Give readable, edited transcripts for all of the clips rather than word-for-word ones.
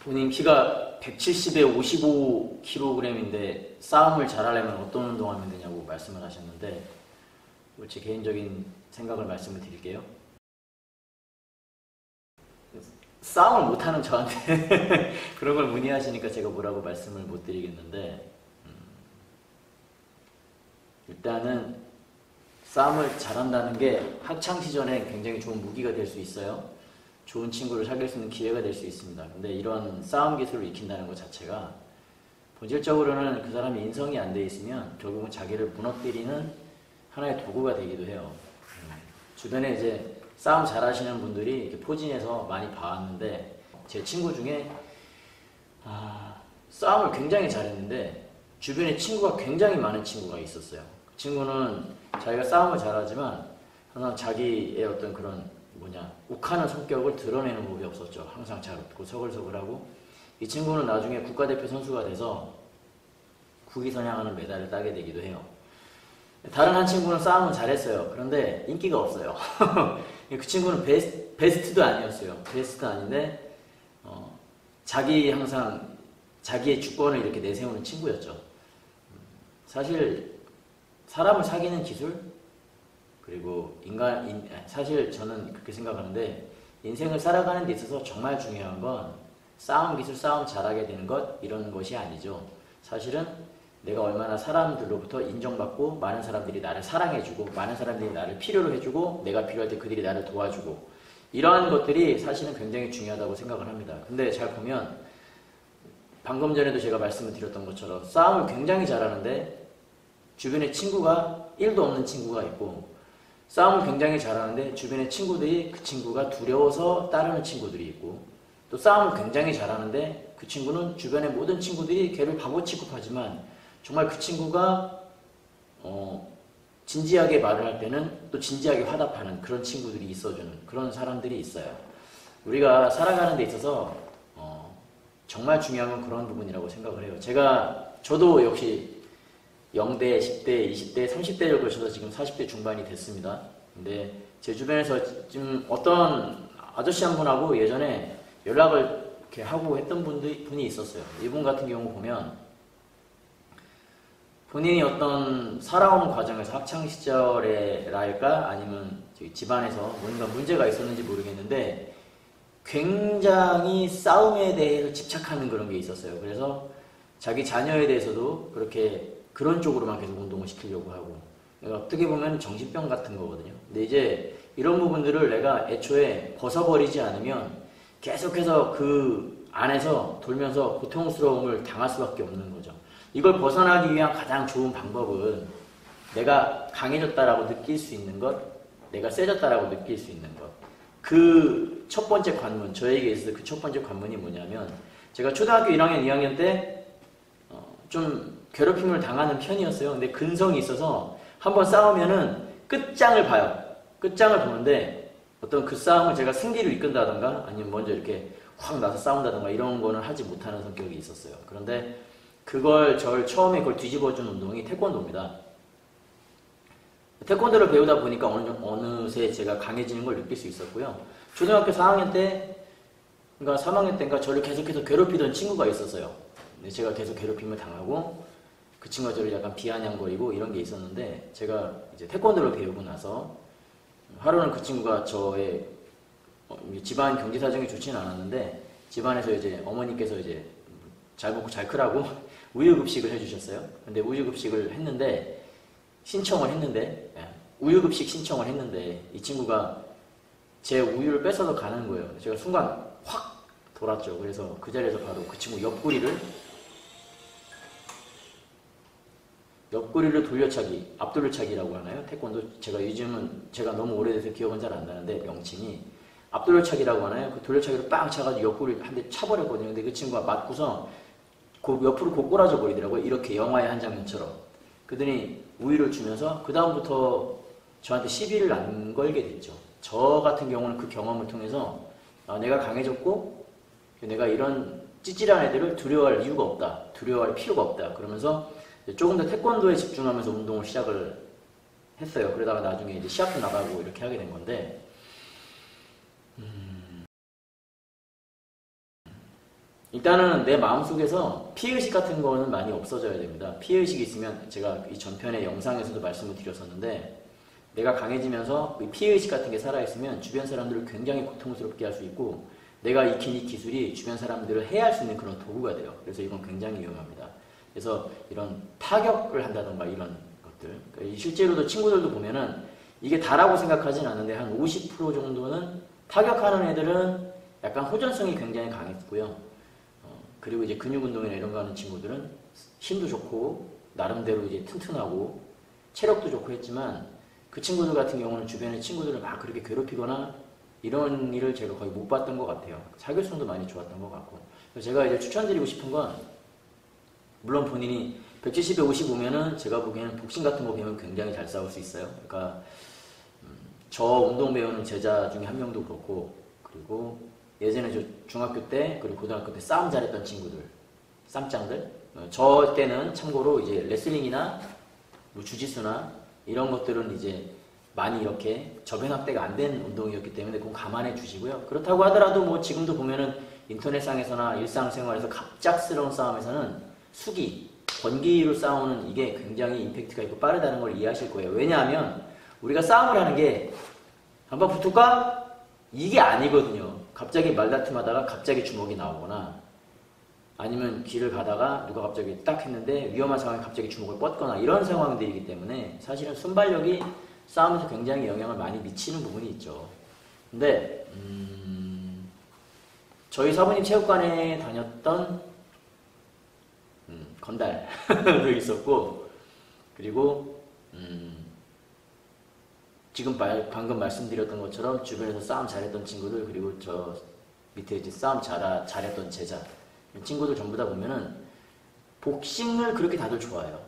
본인 키가 170에 55kg인데 싸움을 잘하려면 어떤 운동하면 되냐고 말씀을 하셨는데, 제 개인적인 생각을 말씀을 드릴게요. 싸움을 못하는 저한테 그런 걸 문의하시니까 제가 뭐라고 말씀을 못 드리겠는데, 일단은 싸움을 잘한다는 게 학창시절에 굉장히 좋은 무기가 될 수 있어요. 좋은 친구를 사귈 수 있는 기회가 될 수 있습니다. 근데 이런 싸움 기술을 익힌다는 것 자체가 본질적으로는 그 사람이 인성이 안 돼 있으면 결국은 자기를 무너뜨리는 하나의 도구가 되기도 해요. 주변에 이제 싸움 잘하시는 분들이 이렇게 포진해서 많이 봐왔는데, 제 친구 중에 싸움을 굉장히 잘했는데 주변에 친구가 굉장히 많은 친구가 있었어요. 그 친구는 자기가 싸움을 잘하지만 항상 자기의 어떤 그런 욱하는 성격을 드러내는 법이 없었죠. 항상 잘 웃고 서글서글하고. 이 친구는 나중에 국가대표 선수가 돼서 국위선양하는 메달을 따게 되기도 해요. 다른 한 친구는 싸움은 잘했어요. 그런데 인기가 없어요. 그 친구는 베스트도 아니었어요. 베스트도 아닌데 항상 자기의 주권을 이렇게 내세우는 친구였죠. 사실 사람을 사귀는 기술, 그리고 사실 저는 그렇게 생각하는데, 인생을 살아가는 데 있어서 정말 중요한 건 싸움 기술, 싸움 잘하게 되는 것, 이런 것이 아니죠. 사실은 내가 얼마나 사람들로부터 인정받고 많은 사람들이 나를 사랑해주고 많은 사람들이 나를 필요로 해주고 내가 필요할 때 그들이 나를 도와주고, 이러한 것들이 사실은 굉장히 중요하다고 생각을 합니다. 근데 잘 보면 방금 전에도 제가 말씀을 드렸던 것처럼 싸움을 굉장히 잘하는데 주변에 친구가 1도 없는 친구가 있고, 싸움을 굉장히 잘하는데 주변에 친구들이 그 친구가 두려워서 따르는 친구들이 있고, 또 싸움을 굉장히 잘하는데 그 친구는 주변의 모든 친구들이 걔를 바보 취급하지만 정말 그 친구가 진지하게 말을 할 때는 또 진지하게 화답하는 그런 친구들이 있어주는 그런 사람들이 있어요. 우리가 살아가는 데 있어서 정말 중요한 건 그런 부분이라고 생각을 해요. 저도 역시 0대, 10대, 20대, 30대를 거쳐서 지금 40대 중반이 됐습니다. 근데 제 주변에서 지금 어떤 아저씨 한 분하고 예전에 연락을 이렇게 하고 했던 분이 있었어요. 이분 같은 경우 보면 본인이 어떤 살아오는 과정에서 학창시절에랄까 아니면 집안에서 뭔가 문제가 있었는지 모르겠는데 굉장히 싸움에 대해서 집착하는 그런 게 있었어요. 그래서 자기 자녀에 대해서도 그런 쪽으로만 계속 운동을 시키려고 하고, 그러니까 어떻게 보면 정신병 같은 거거든요. 근데 이제 이런 부분들을 내가 애초에 벗어버리지 않으면 계속해서 그 안에서 돌면서 고통스러움을 당할 수밖에 없는 거죠. 이걸 벗어나기 위한 가장 좋은 방법은 내가 강해졌다라고 느낄 수 있는 것, 내가 세졌다라고 느낄 수 있는 것. 그 첫 번째 관문, 저에게 있어서 그 첫 번째 관문이 뭐냐면, 제가 초등학교 1학년, 2학년 때 좀 괴롭힘을 당하는 편이었어요. 근데 근성이 있어서 한번 싸우면은 끝장을 봐요. 끝장을 보는데 어떤 그 싸움을 제가 승기를 이끈다던가 아니면 먼저 이렇게 확 나서 싸운다던가 이런 거는 하지 못하는 성격이 있었어요. 그런데 처음에 그걸 뒤집어준 운동이 태권도입니다. 태권도를 배우다 보니까 어느새 제가 강해지는 걸 느낄 수 있었고요. 초등학교 4학년 때, 그러니까 3학년 때인가 저를 계속해서 괴롭히던 친구가 있었어요. 근데 제가 계속 괴롭힘을 당하고 그 친구가 저를 약간 비아냥거리고 이런 게 있었는데, 제가 이제 태권도를 배우고 나서 하루는 그 친구가 저의 집안 경제 사정이 좋지는 않았는데 집안에서 이제 어머니께서 이제 잘 먹고 잘 크라고 우유급식을 해주셨어요. 근데 우유급식을 신청을 했는데 우유급식 신청을 했는데 이 친구가 제 우유를 뺏어서 가는 거예요. 제가 순간 확 돌았죠. 그래서 그 자리에서 바로 그 친구 옆구리를 돌려차기, 앞돌려차기라고 하나요? 태권도 요즘은 제가 너무 오래돼서 기억은 잘 안 나는데 명칭이 앞돌려차기라고 하나요? 그 돌려차기를 빵 차가지고 옆구리를 한 대 차버렸거든요. 근데 그 친구가 맞고서 옆으로 고꾸라져 버리더라고요. 이렇게 영화의 한 장면처럼. 그더니 우유를 주면서 그 다음부터 저한테 시비를 안 걸게 됐죠. 저 같은 경우는 그 경험을 통해서 내가 강해졌고 내가 이런 찌질한 애들을 두려워할 이유가 없다. 두려워할 필요가 없다. 그러면서 조금 더 태권도에 집중하면서 운동을 시작을 했어요. 그러다가 나중에 이제 시합도 나가고 이렇게 하게 된 건데, 일단은 내 마음속에서 피해의식 같은 거는 많이 없어져야 됩니다. 피해의식이 있으면 제가 이 전편의 영상에서도 말씀을 드렸었는데 내가 강해지면서 피해의식 같은 게 살아있으면 주변 사람들을 굉장히 고통스럽게 할 수 있고 내가 익힌 이 기술이 주변 사람들을 해할 수 있는 그런 도구가 돼요. 그래서 이건 굉장히 위험합니다. 그래서 이런 타격을 한다던가 이런 것들 그러니까 실제로도 친구들도 보면은 이게 다라고 생각하진 않는데 한 50% 정도는 타격하는 애들은 약간 호전성이 굉장히 강했고요. 그리고 이제 근육 운동이나 이런 거 하는 친구들은 힘도 좋고 나름대로 이제 튼튼하고 체력도 좋고 했지만 그 친구들 같은 경우는 주변의 친구들을 막 그렇게 괴롭히거나 이런 일을 제가 거의 못 봤던 것 같아요. 사교성도 많이 좋았던 것 같고. 그래서 제가 이제 추천드리고 싶은 건 물론 본인이 170에 55면은 제가 보기에는 복싱 같은 거 배우면 굉장히 잘 싸울 수 있어요. 그러니까 저 운동 배우는 제자 중에 한 명도 그렇고 그리고 예전에 저 중학교 때 그리고 고등학교 때 싸움 잘했던 친구들 쌈짱들 저 때는 참고로 이제 레슬링이나 뭐 주짓수나 이런 것들은 이제 많이 이렇게 저변 확대가 안 된 운동이었기 때문에 그건 감안해 주시고요. 그렇다고 하더라도 뭐 지금도 보면은 인터넷상에서나 일상생활에서 갑작스러운 싸움에서는 수기, 권기로 싸우는 이게 굉장히 임팩트가 있고 빠르다는 걸 이해하실 거예요. 왜냐하면 우리가 싸움을 하는 게 한번 붙을까? 이게 아니거든요. 갑자기 말다툼하다가 갑자기 주먹이 나오거나 아니면 길을 가다가 누가 갑자기 딱 했는데 위험한 상황에 갑자기 주먹을 뻗거나 이런 상황들이기 때문에 사실은 순발력이 싸움에서 굉장히 영향을 많이 미치는 부분이 있죠. 근데 저희 사부님 체육관에 다녔던 건달도 있었고 그리고 지금 방금 말씀드렸던 것처럼 주변에서 싸움 잘했던 친구들 그리고 저 밑에 이제 싸움 잘했던 제자 친구들 전부 다 보면은 복싱을 그렇게 다들 좋아해요.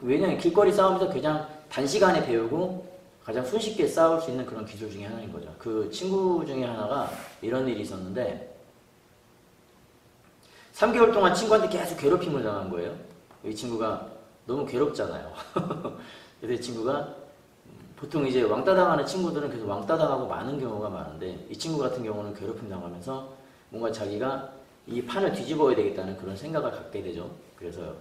왜냐면 길거리 싸움에서 그냥 단시간에 배우고 가장 손쉽게 싸울 수 있는 그런 기술 중에 하나인 거죠. 그 친구 중에 하나가 이런 일이 있었는데 3개월 동안 친구한테 계속 괴롭힘을 당한 거예요. 이 친구가 너무 괴롭잖아요. 그래서 이 친구가 보통 이제 왕따 당하는 친구들은 계속 왕따 당하고 많은 경우가 많은데 이 친구 같은 경우는 괴롭힘 당하면서 뭔가 자기가 이 판을 뒤집어야 되겠다는 그런 생각을 갖게 되죠. 그래서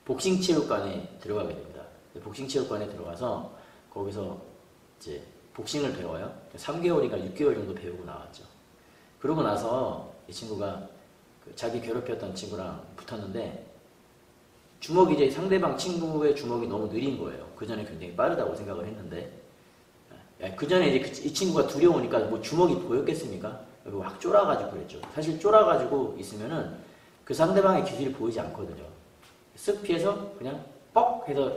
복싱 체육관에 들어가게 됩니다. 복싱 체육관에 들어가서 거기서 이제 복싱을 배워요. 3개월인가 6개월 정도 배우고 나왔죠. 그러고 나서 이 친구가 자기 괴롭혔던 친구랑 붙었는데 주먹이 이제 상대방 친구의 주먹이 너무 느린 거예요. 그 전에 굉장히 빠르다고 생각을 했는데 그 전에 이제 이 친구가 두려우니까 뭐 주먹이 보였겠습니까? 확 쫄아가지고 그랬죠. 사실 쫄아가지고 있으면은 그 상대방의 기술이 보이지 않거든요. 쓱 피해서 그냥 뻑 해서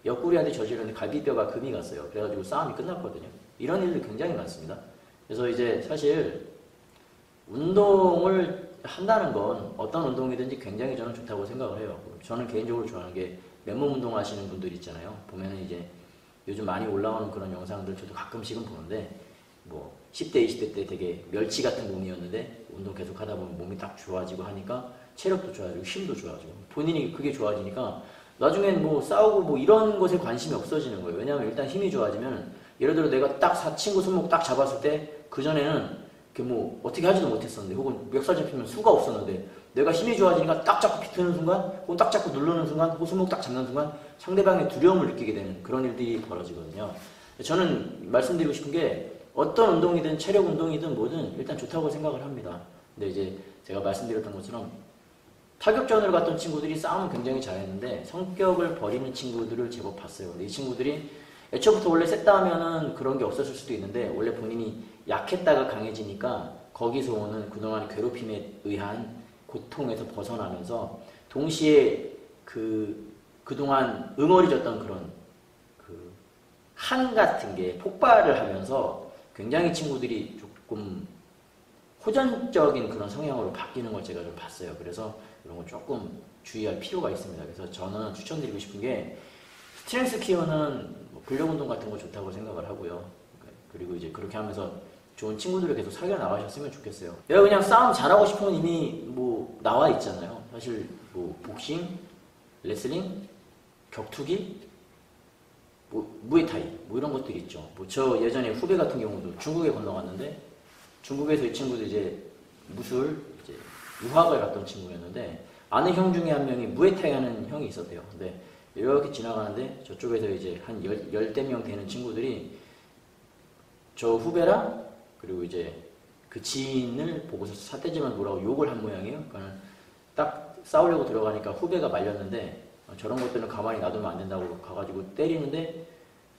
옆구리한테 저지르는데 갈비뼈가 금이 갔어요. 그래가지고 싸움이 끝났거든요. 이런 일들이 굉장히 많습니다. 그래서 이제 사실 운동을 한다는 건 어떤 운동이든지 굉장히 저는 좋다고 생각을 해요. 저는 개인적으로 좋아하는 게 맨몸 운동 하시는 분들 있잖아요. 보면은 이제 요즘 많이 올라오는 그런 영상들 저도 가끔씩은 보는데 뭐 10대, 20대 때 되게 멸치 같은 몸이었는데 운동 계속 하다 보면 몸이 딱 좋아지고 하니까 체력도 좋아지고 힘도 좋아지고 본인이 그게 좋아지니까 나중엔 뭐 싸우고 뭐 이런 것에 관심이 없어지는 거예요. 왜냐하면 일단 힘이 좋아지면 예를 들어 내가 딱 친구 손목 딱 잡았을 때 그전에는 뭐 어떻게 하지도 못했었는데 혹은 멱살 잡히면 수가 없었는데 내가 힘이 좋아지니까 딱 잡고 비트는 순간 혹은 딱 잡고 누르는 순간 혹은 손목 딱 잡는 순간 상대방의 두려움을 느끼게 되는 그런 일들이 벌어지거든요. 저는 말씀드리고 싶은 게 어떤 운동이든 체력 운동이든 뭐든 일단 좋다고 생각을 합니다. 근데 이제 제가 말씀드렸던 것처럼 타격전을 갔던 친구들이 싸움을 굉장히 잘했는데 성격을 버리는 친구들을 제법 봤어요. 근데 이 친구들이 애초부터 원래 셌다 하면은 그런 게 없었을 수도 있는데 원래 본인이 약했다가 강해지니까 거기서 오는 그동안 괴롭힘에 의한 고통에서 벗어나면서 동시에 그동안 응어리졌던 그런 한 같은 게 폭발을 하면서 굉장히 친구들이 조금 호전적인 그런 성향으로 바뀌는 걸 제가 좀 봤어요. 그래서 이런 거 조금 주의할 필요가 있습니다. 그래서 저는 추천드리고 싶은 게 스트렝스 키우는 근력 운동 같은 거 좋다고 생각을 하고요. 그리고 이제 그렇게 하면서 좋은 친구들을 계속 사귀어 나가셨으면 좋겠어요. 내가 그냥 싸움 잘하고 싶으면 이미 뭐 나와 있잖아요. 사실 뭐 복싱, 레슬링, 격투기, 뭐 무에타이 뭐 이런 것들이 있죠. 뭐 저 예전에 후배 같은 경우도 중국에 건너갔는데 중국에서 이 친구도 이제 무술 이제 유학을 갔던 친구였는데 아는 형 중에 한 명이 무에타이 하는 형이 있었대요. 근데 이렇게 지나가는데 저쪽에서 이제 한 열대 명 되는 친구들이 저 후배랑 그리고 이제 그 지인을 보고서 삿대질만 뭐라고 욕을 한 모양이에요. 그러니까 딱 싸우려고 들어가니까 후배가 말렸는데 저런 것들은 가만히 놔두면 안 된다고 가가지고 때리는데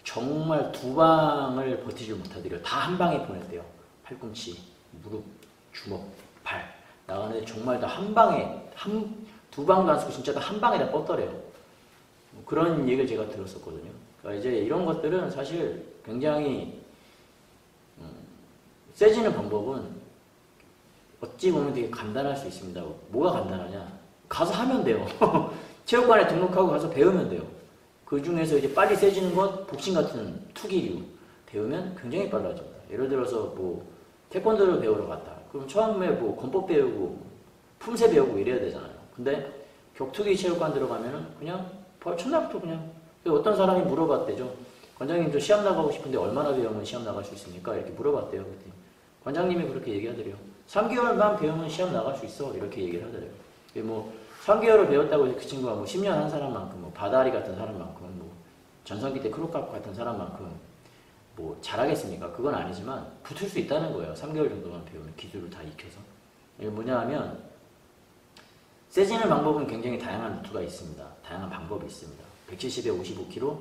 정말 두 방을 버티질 못하더래요. 다 한 방에 보냈대요. 팔꿈치, 무릎, 주먹, 발 나가는데 정말 다 한 방에 두 방도 안 쓰고 진짜 다 한 방에 다 뻗더래요. 그런 얘기를 제가 들었었거든요. 그러니까 이제 이런 것들은 사실 굉장히 세지는 방법은 어찌 보면 되게 간단할 수 있습니다. 뭐가 간단하냐? 가서 하면 돼요. 체육관에 등록하고 가서 배우면 돼요. 그 중에서 이제 빨리 세지는 것, 복싱 같은 투기류 배우면 굉장히 빨라집니다. 예를 들어서 뭐 태권도를 배우러 갔다. 그럼 처음에 뭐 권법 배우고 품새 배우고 이래야 되잖아요. 근데 격투기 체육관 들어가면은 그냥 첫날부터 그냥 어떤 사람이 물어봤대죠. 관장님 저 시합 나가고 싶은데 얼마나 배우면 시합 나갈 수 있습니까? 이렇게 물어봤대요. 그랬더니 관장님이 그렇게 얘기하더래요. 3개월만 배우면 시합 나갈 수 있어. 이렇게 얘기를 하더래요. 뭐 3개월을 배웠다고 해서 그 친구가 뭐 10년 한 사람만큼, 뭐 바다리 같은 사람만큼, 뭐 전성기 때 크로캅 같은 사람만큼 뭐 잘하겠습니까? 그건 아니지만 붙을 수 있다는 거예요. 3개월 정도만 배우면 기술을 다 익혀서. 이게 뭐냐 하면 세지는 방법은 굉장히 다양한 루트가 있습니다. 다양한 방법이 있습니다. 170에 55kg?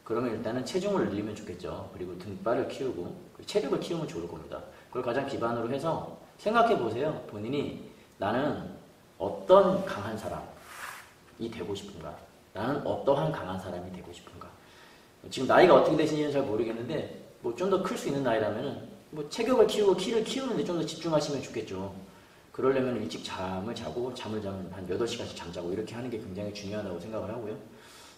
그러면 일단은 체중을 늘리면 좋겠죠. 그리고 등발을 키우고 체력을 키우면 좋을 겁니다. 그걸 가장 기반으로 해서 생각해 보세요. 본인이 나는 어떤 강한 사람이 되고 싶은가? 나는 어떠한 강한 사람이 되고 싶은가? 지금 나이가 어떻게 되시는지는 잘 모르겠는데 뭐 좀 더 클 수 있는 나이라면은 뭐 체격을 키우고 키를 키우는데 좀 더 집중하시면 좋겠죠. 그러려면 일찍 잠을 자고 잠을 자면 한 8시간씩 잠자고 이렇게 하는 게 굉장히 중요하다고 생각을 하고요.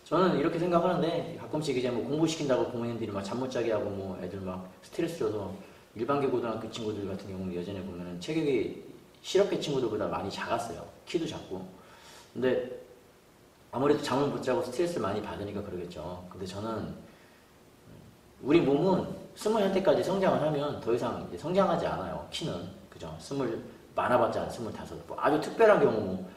저는 이렇게 생각하는데 가끔씩 이제 뭐 공부시킨다고 부모님들이 막 잠 못 자게 하고 뭐 애들 막 스트레스 줘서 일반계 고등학교 친구들 같은 경우는 예전에 보면은 체격이 실업계 친구들보다 많이 작았어요. 키도 작고. 근데 아무래도 잠을 못 자고 스트레스를 많이 받으니까 그러겠죠. 근데 저는 우리 몸은 21대까지 성장을 하면 더 이상 이제 성장하지 않아요. 키는. 그죠? 많아봤자 25. 뭐 아주 특별한 경우 뭐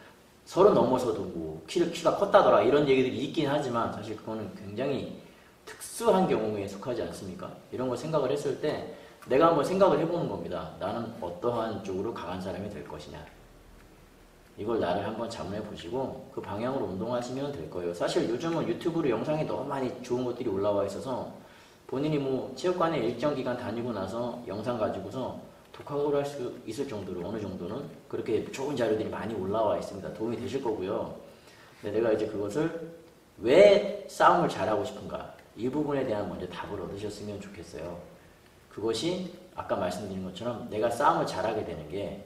30 넘어서도 뭐 키가 컸다더라 이런 얘기들이 있긴 하지만 사실 그거는 굉장히 특수한 경우에 속하지 않습니까? 이런 걸 생각을 했을 때 내가 한번 생각을 해보는 겁니다. 나는 어떠한 쪽으로 강한 사람이 될 것이냐. 이걸 나를 한번 자문해 보시고 그 방향으로 운동하시면 될 거예요. 사실 요즘은 유튜브로 영상이 너무 많이 좋은 것들이 올라와 있어서 본인이 뭐 체육관에 일정 기간 다니고 나서 영상 가지고서 독학을 할 수 있을 정도로 어느 정도는 그렇게 좋은 자료들이 많이 올라와 있습니다. 도움이 되실 거고요. 근데 내가 이제 그것을 왜 싸움을 잘하고 싶은가 이 부분에 대한 먼저 답을 얻으셨으면 좋겠어요. 그것이 아까 말씀드린 것처럼 내가 싸움을 잘하게 되는 게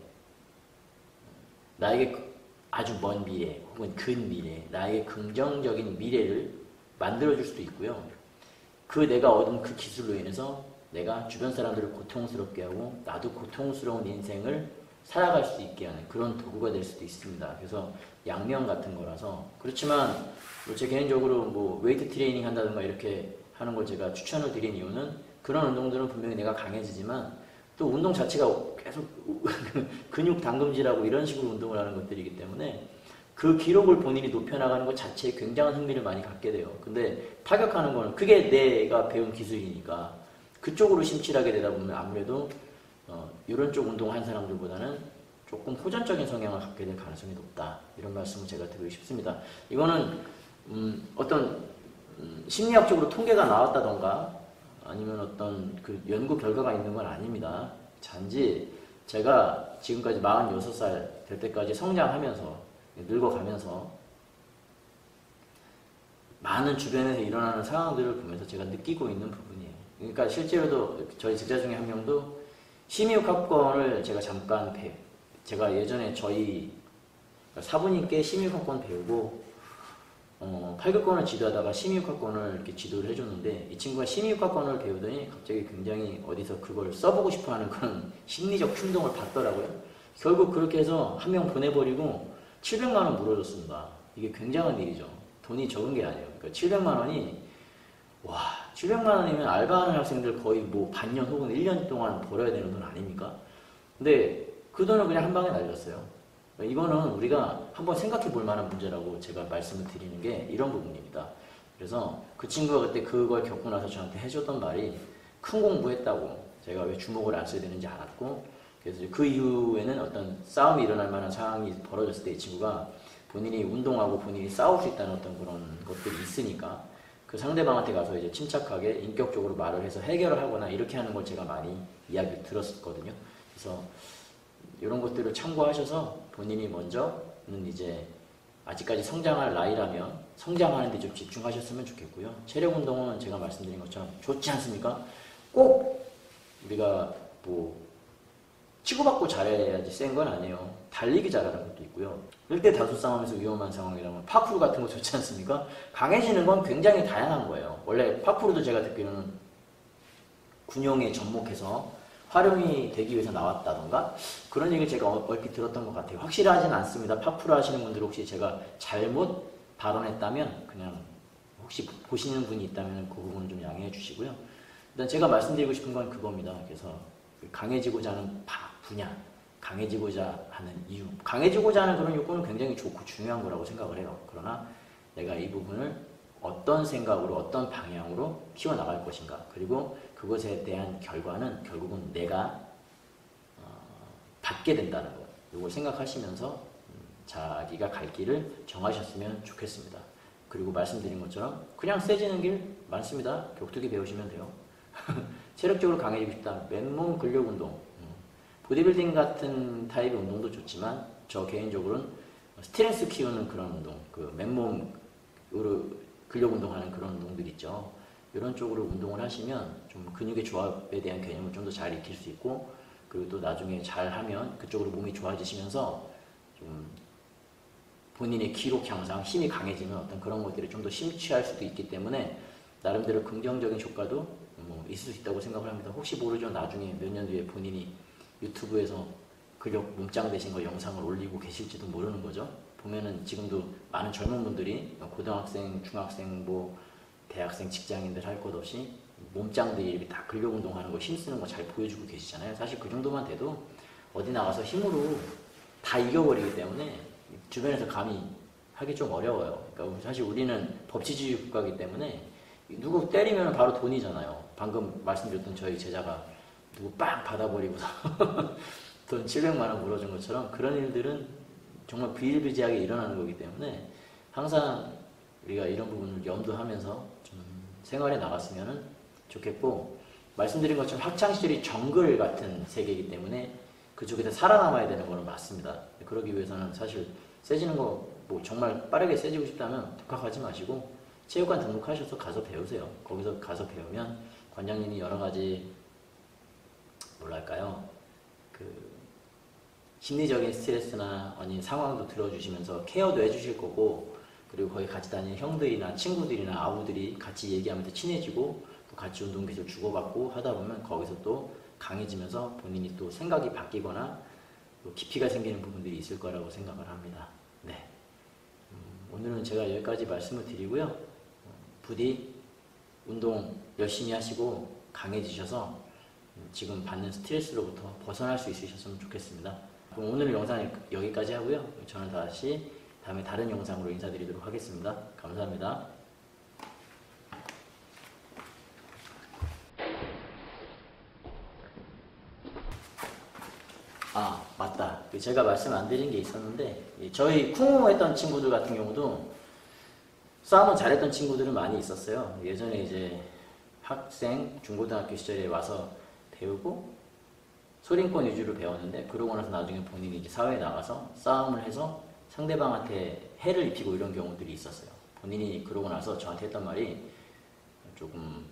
나에게 아주 먼 미래 혹은 근미래 나에게 긍정적인 미래를 만들어줄 수도 있고요. 그 내가 얻은 그 기술로 인해서 내가 주변 사람들을 고통스럽게 하고 나도 고통스러운 인생을 살아갈 수 있게 하는 그런 도구가 될 수도 있습니다. 그래서 양면 같은 거라서 그렇지만 뭐제 개인적으로 뭐 웨이트 트레이닝 한다든가 이렇게 하는 걸 제가 추천을 드린 이유는 그런 운동들은 분명히 내가 강해지지만 또 운동 자체가 계속 근육 당금질하고 이런 식으로 운동을 하는 것들이기 때문에 그 기록을 본인이 높여나가는 것 자체에 굉장한 흥미를 많이 갖게 돼요. 근데 타격하는 거는 그게 내가 배운 기술이니까 그쪽으로 심취하게 되다 보면 아무래도 이런 쪽 운동한 사람들보다는 조금 호전적인 성향을 갖게 될 가능성이 높다. 이런 말씀을 제가 드리고 싶습니다. 이거는 어떤 심리학적으로 통계가 나왔다던가 아니면 어떤 그 연구 결과가 있는 건 아닙니다. 단지 제가 지금까지 46살 될 때까지 성장하면서 늙어가면서 많은 주변에서 일어나는 상황들을 보면서 제가 느끼고 있는 부분이에요. 그러니까 실제로도 저희 직자 중에 한 명도 심의육학권을 제가 잠깐 제가 예전에 저희 사부님께 심의육학권 배우고 8교권을 지도하다가 심의육학권을 이렇게 지도를 해줬는데 이 친구가 심의육학권을 배우더니 갑자기 굉장히 어디서 그걸 써보고 싶어하는 그런 심리적 충동을 받더라고요. 결국 그렇게 해서 한 명 보내버리고 700만 원 물어줬습니다. 이게 굉장한 일이죠. 돈이 적은 게 아니에요. 그러니까 700만 원이 와 700만 원이면 알바하는 학생들 거의 뭐 반년 혹은 1년 동안 벌어야 되는 돈 아닙니까? 근데 그 돈을 그냥 한 방에 날렸어요. 이거는 우리가 한번 생각해 볼 만한 문제라고 제가 말씀을 드리는 게 이런 부분입니다. 그래서 그 친구가 그때 그걸 겪고 나서 저한테 해줬던 말이 큰 공부했다고, 제가 왜 주먹을 안 써야 되는지 알았고, 그래서 그 이후에는 어떤 싸움이 일어날 만한 상황이 벌어졌을 때 이 친구가 본인이 운동하고 본인이 싸울 수 있다는 어떤 그런 것들이 있으니까 그 상대방한테 가서 이제 침착하게 인격적으로 말을 해서 해결을 하거나 이렇게 하는 걸 제가 많이 이야기 들었었거든요. 그래서 이런 것들을 참고하셔서 본인이 먼저는 이제 아직까지 성장할 나이라면 성장하는 데 좀 집중하셨으면 좋겠고요. 체력 운동은 제가 말씀드린 것처럼 좋지 않습니까? 꼭 우리가 뭐 치고받고 잘해야지 센 건 아니에요. 달리기 잘하는 것도 있고요. 1대 다수 싸움에서 위험한 상황이라면 파쿠르 같은 거 좋지 않습니까? 강해지는 건 굉장히 다양한 거예요. 원래 파쿠르도 제가 듣기로는 군용에 접목해서 활용이 되기 위해서 나왔다던가 그런 얘기를 제가 얼핏 들었던 것 같아요. 확실하진 않습니다. 파쿠르 하시는 분들 혹시 제가 잘못 발언했다면 그냥 혹시 보시는 분이 있다면 그 부분은 좀 양해해 주시고요. 일단 제가 말씀드리고 싶은 건 그겁니다. 그래서 강해지고자 하는 분야, 강해지고자 하는 이유, 강해지고자 하는 그런 욕구는 굉장히 좋고 중요한 거라고 생각을 해요. 그러나 내가 이 부분을 어떤 생각으로 어떤 방향으로 키워나갈 것인가, 그리고 그것에 대한 결과는 결국은 내가 받게 된다는 것, 이걸 생각하시면서 자기가 갈 길을 정하셨으면 좋겠습니다. 그리고 말씀드린 것처럼 그냥 세지는 길 많습니다. 격투기 배우시면 돼요. 체력적으로 강해지고 싶다. 맨몸 근력 운동, 보디빌딩 같은 타입의 운동도 좋지만 저 개인적으로는 스트렝스 키우는 그런 운동, 그 맨몸으로 근력 운동하는 그런 운동들 있죠. 이런 쪽으로 운동을 하시면 좀 근육의 조합에 대한 개념을 좀 더 잘 익힐 수 있고, 그리고 또 나중에 잘 하면 그쪽으로 몸이 좋아지시면서 좀 본인의 기록 향상, 힘이 강해지는 어떤 그런 것들을 좀 더 심취할 수도 있기 때문에 나름대로 긍정적인 효과도 뭐 있을 수 있다고 생각을 합니다. 혹시 모르죠. 나중에 몇 년 뒤에 본인이 유튜브에서 근력 몸짱 되신 거 영상을 올리고 계실지도 모르는 거죠. 보면은 지금도 많은 젊은 분들이 고등학생, 중학생, 뭐 대학생, 직장인들 할 것 없이 몸짱들이 이렇게 다 근력 운동하는 거 힘쓰는 거 잘 보여주고 계시잖아요. 사실 그 정도만 돼도 어디 나가서 힘으로 다 이겨버리기 때문에 주변에서 감히 하기 좀 어려워요. 그러니까 사실 우리는 법치주의 국가이기 때문에 누구 때리면 바로 돈이잖아요. 방금 말씀드렸던 저희 제자가 누구 빵 받아버리고서 돈 700만 원 물어준 것처럼 그런 일들은 정말 비일비재하게 일어나는 거기 때문에 항상 우리가 이런 부분을 염두하면서 좀 생활에 나갔으면 좋겠고, 말씀드린 것처럼 학창시절이 정글 같은 세계이기 때문에 그쪽에서 살아남아야 되는 거는 맞습니다. 그러기 위해서는 사실 세지는 거 뭐 정말 빠르게 세지고 싶다면 독학하지 마시고 체육관 등록하셔서 가서 배우세요. 거기서 가서 배우면 관장님이 여러 가지 뭐랄까요, 그 심리적인 스트레스나 아닌 상황도 들어주시면서 케어도 해주실 거고, 그리고 거기 같이 다니는 형들이나 친구들이나 아우들이 같이 얘기하면서 친해지고 또 같이 운동 기술 주고받고 하다 보면 거기서 또 강해지면서 본인이 또 생각이 바뀌거나 또 깊이가 생기는 부분들이 있을 거라고 생각을 합니다. 네. 오늘은 제가 여기까지 말씀을 드리고요. 부디 운동 열심히 하시고 강해지셔서 지금 받는 스트레스로부터 벗어날 수 있으셨으면 좋겠습니다. 그럼 오늘 영상 여기까지 하고요. 저는 다시 다음에 다른 영상으로 인사드리도록 하겠습니다. 감사합니다. 아, 맞다. 제가 말씀 안 드린 게 있었는데, 저희 쿵우 했던 친구들 같은 경우도 싸움은 잘했던 친구들은 많이 있었어요. 예전에 이제 학생, 중고등학교 시절에 와서 배우고 소림권 위주로 배웠는데, 그러고 나서 나중에 본인이 이제 사회에 나가서 싸움을 해서 상대방한테 해를 입히고 이런 경우들이 있었어요. 본인이 그러고 나서 저한테 했던 말이 조금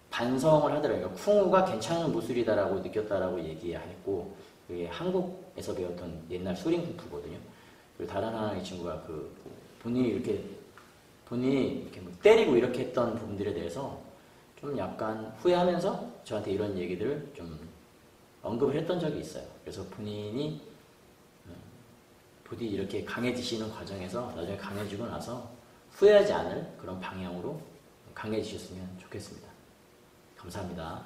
반성을 하더라고요. 쿵우가 괜찮은 무술이다라고 느꼈다라고 얘기했고, 그게 한국에서 배웠던 옛날 소림 쿵푸거든요. 그리고 다른 하나의 친구가 본인이 이렇게 뭐 때리고 이렇게 했던 부분들에 대해서 좀 약간 후회하면서 저한테 이런 얘기들을 좀 언급을 했던 적이 있어요. 그래서 본인이 부디 이렇게 강해지시는 과정에서 나중에 강해지고 나서 후회하지 않을 그런 방향으로 강해지셨으면 좋겠습니다. 감사합니다.